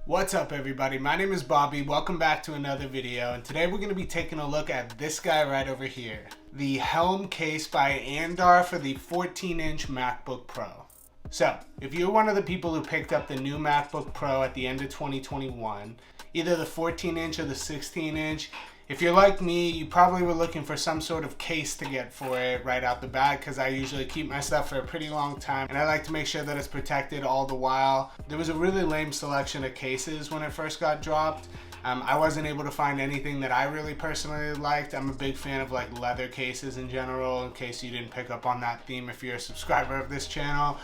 What's up everybody, my name is Bobby, welcome back to another video, and today we're going to be taking a look at this guy right over here. The Helm case by Andar for the 14-inch MacBook Pro. So, if you're one of the people who picked up the new MacBook Pro at the end of 2021, either the 14-inch or the 16-inch, if you're like me, you probably were looking for some sort of case to get for it right out the bat, because I usually keep my stuff for a pretty long time and I like to make sure that it's protected all the while. There was a really lame selection of cases when it first got dropped. I wasn't able to find anything that I really personally liked. I'm a big fan of like leather cases in general, in case you didn't pick up on that theme if you're a subscriber of this channel.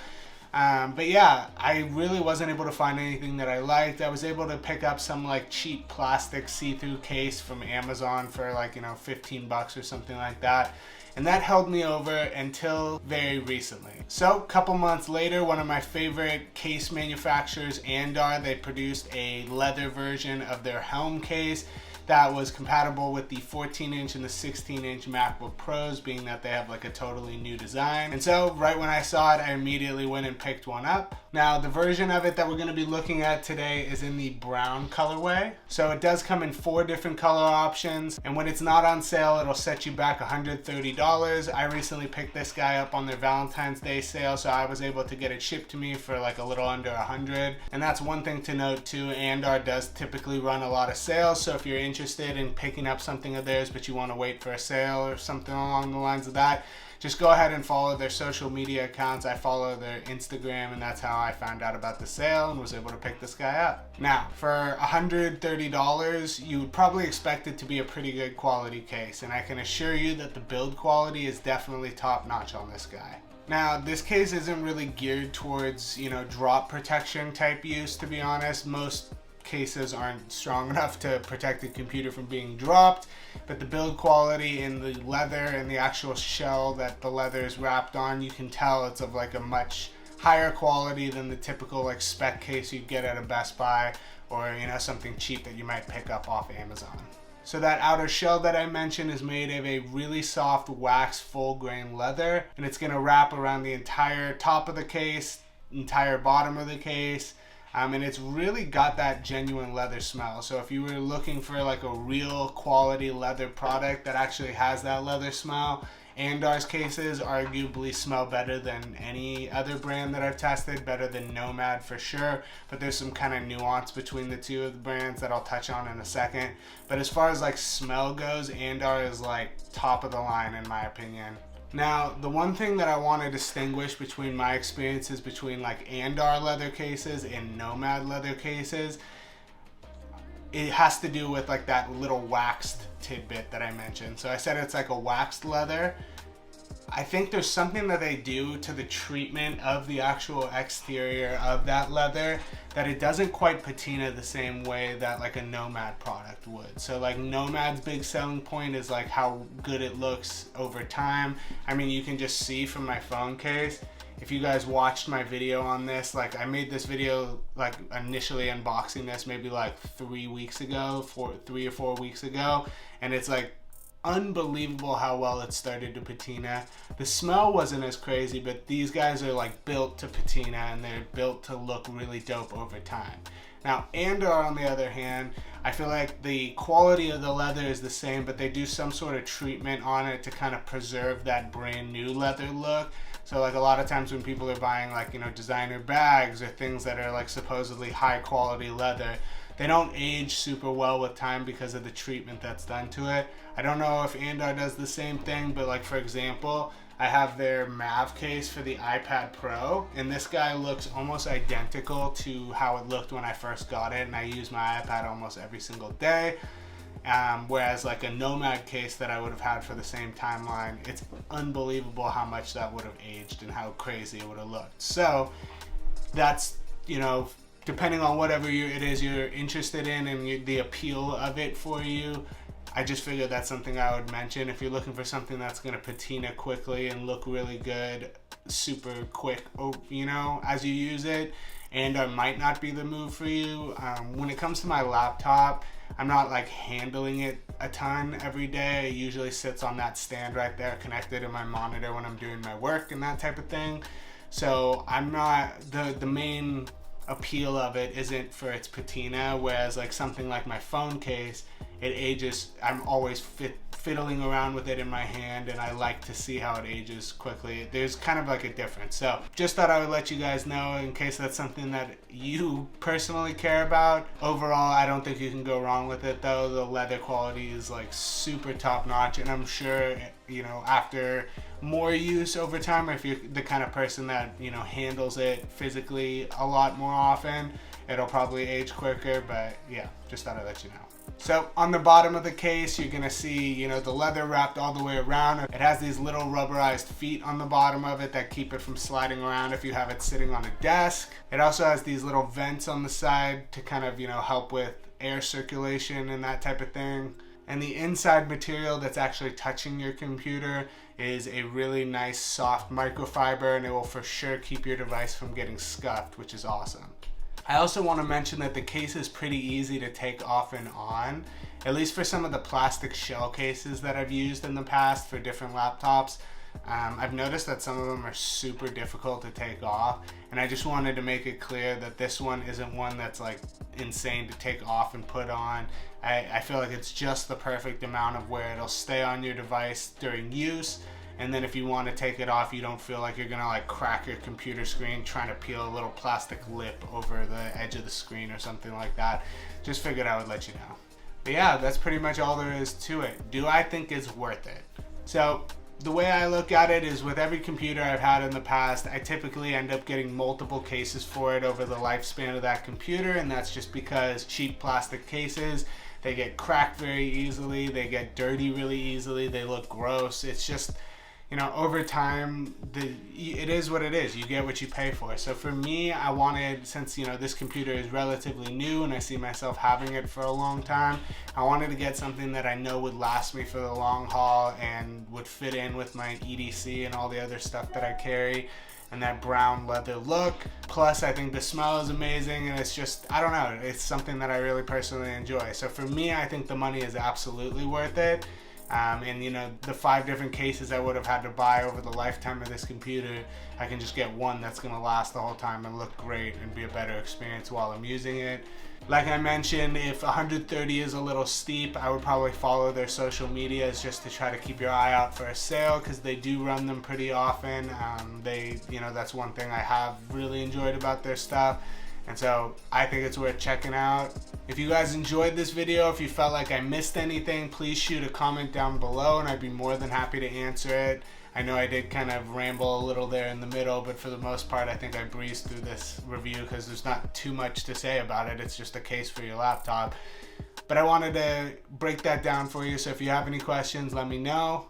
But yeah, I really wasn't able to find anything that I liked. I was able to pick up some like cheap plastic see-through case from Amazon for like, 15 bucks or something like that. And that held me over until very recently. So a couple months later, one of my favorite case manufacturers, Andar, they produced a leather version of their Helm case that was compatible with the 14-inch and the 16-inch MacBook Pros, being that they have like a totally new design. And so right when I saw it, I immediately went and picked one up. Now the version of it that we're going to be looking at today is in the brown colorway. So it does come in 4 different color options, and when it's not on sale, it'll set you back $130. I recently picked this guy up on their Valentine's Day sale, so I was able to get it shipped to me for like a little under $100. And that's one thing to note too, Andar does typically run a lot of sales, so if you're interested in picking up something of theirs but you want to wait for a sale or something along the lines of that, just go ahead and follow their social media accounts. I follow their Instagram, and that's how I found out about the sale and was able to pick this guy up. Now, for $130, you would probably expect it to be a pretty good quality case, and I can assure you that the build quality is definitely top notch on this guy. Now, this case isn't really geared towards, drop protection type use, to be honest. Most cases aren't strong enough to protect the computer from being dropped, but the build quality in the leather and the actual shell that the leather is wrapped on, you can tell it's of like a much higher quality than the typical like spec case you'd get at a Best Buy or something cheap that you might pick up off Amazon. So that outer shell that I mentioned is made of a really soft wax full grain leather, and it's going to wrap around the entire top of the case, entire bottom of the case. And it's really got that genuine leather smell. So if you were looking for like a real quality leather product that actually has that leather smell, Andar's cases arguably smell better than any other brand that I've tested, better than Nomad for sure, but there's some kind of nuance between the two of the brands that I'll touch on in a second. But as far as like smell goes, Andar is like top of the line in my opinion. Now, the one thing that I want to distinguish between my experiences between like Andar leather cases and Nomad leather cases, it has to do with like that little waxed tidbit that I mentioned. So I said it's like a waxed leather. I think there's something that they do to the treatment of the actual exterior of that leather that it doesn't quite patina the same way that like a Nomad product would. So like Nomad's big selling point is like how good it looks over time. I mean, you can just see from my phone case. If you guys watched my video on this, like I made this video like initially unboxing this maybe like 3 weeks ago, 3 or 4 weeks ago, and it's like unbelievable how well it started to patina. The smell wasn't as crazy, but these guys are like built to patina and they're built to look really dope over time. Now, Andar on the other hand, I feel like the quality of the leather is the same, but they do some sort of treatment on it to kind of preserve that brand new leather look. So like a lot of times when people are buying like, designer bags or things that are like supposedly high quality leather, they don't age super well with time because of the treatment that's done to it. I don't know if Andar does the same thing, but like for example, I have their Mav case for the iPad Pro, and this guy looks almost identical to how it looked when I first got it, and I use my iPad almost every single day. Whereas like a Nomad case that I would have had for the same timeline, it's unbelievable how much that would have aged and how crazy it would have looked. So that's, depending on whatever it is you're interested in and the appeal of it for you, I just figured that's something I would mention. If you're looking for something that's going to patina quickly and look really good, super quick, as you use it, and might not be the move for you. When it comes to my laptop, I'm not like handling it a ton every day. It usually sits on that stand right there connected to my monitor when I'm doing my work and that type of thing. So I'm not, the main appeal of it isn't for its patina, whereas like something like my phone case, it ages. I'm always fiddling around with it in my hand, and I like to see how it ages quickly. There's kind of like a difference. So just thought I would let you guys know in case that's something that you personally care about. Overall, I don't think you can go wrong with it though. The leather quality is like super top notch, and I'm sure, you know, after more use over time, if you're the kind of person that, you know, handles it physically a lot more often, it'll probably age quicker. But yeah, just thought I'd let you know. So on the bottom of the case, you're gonna see, you know, the leather wrapped all the way around. It has these little rubberized feet on the bottom of it that keep it from sliding around if you have it sitting on a desk. It also has these little vents on the side to kind of, you know, help with air circulation and that type of thing. And the inside material that's actually touching your computer is a really nice soft microfiber, and it will for sure keep your device from getting scuffed, which is awesome. I also want to mention that the case is pretty easy to take off and on, at least for some of the plastic shell cases that I've used in the past for different laptops. I've noticed that some of them are super difficult to take off, and I just wanted to make it clear that this one isn't one that's like insane to take off and put on. I feel like it's just the perfect amount of where it'll stay on your device during use, and then if you want to take it off, you don't feel like you're gonna like crack your computer screen trying to peel a little plastic lip over the edge of the screen or something like that. Just figured I would let you know. But yeah, that's pretty much all there is to it. Do I think it's worth it? So the way I look at it is, with every computer I've had in the past, I typically end up getting multiple cases for it over the lifespan of that computer, and that's just because cheap plastic cases, they get cracked very easily, they get dirty really easily, they look gross. It's just, you know, over time, it is what it is. You get what you pay for. So for me, I wanted, since, you know, this computer is relatively new and I see myself having it for a long time, I wanted to get something that I know would last me for the long haul and would fit in with my EDC and all the other stuff that I carry, and that brown leather look. Plus, I think the smell is amazing, and it's just, I don't know, it's something that I really personally enjoy. So for me, I think the money is absolutely worth it. And you know, the 5 different cases I would have had to buy over the lifetime of this computer, I can just get one that's going to last the whole time and look great and be a better experience while I'm using it. Like I mentioned, if 130 is a little steep, I would probably follow their social medias just to try to keep your eye out for a sale, because they do run them pretty often. You know, that's one thing I have really enjoyed about their stuff. And so I think it's worth checking out. If you guys enjoyed this video, if you felt like I missed anything, please shoot a comment down below and I'd be more than happy to answer it. I know I did kind of ramble a little there in the middle, but for the most part, I think I breezed through this review because there's not too much to say about it. It's just a case for your laptop. But I wanted to break that down for you, so if you have any questions, let me know.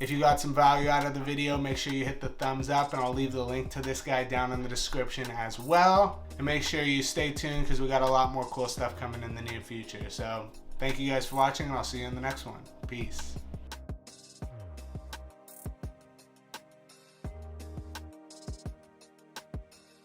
If you got some value out of the video, make sure you hit the thumbs up, and I'll leave the link to this guy down in the description as well. And make sure you stay tuned because we got a lot more cool stuff coming in the near future. So thank you guys for watching, and I'll see you in the next one. Peace.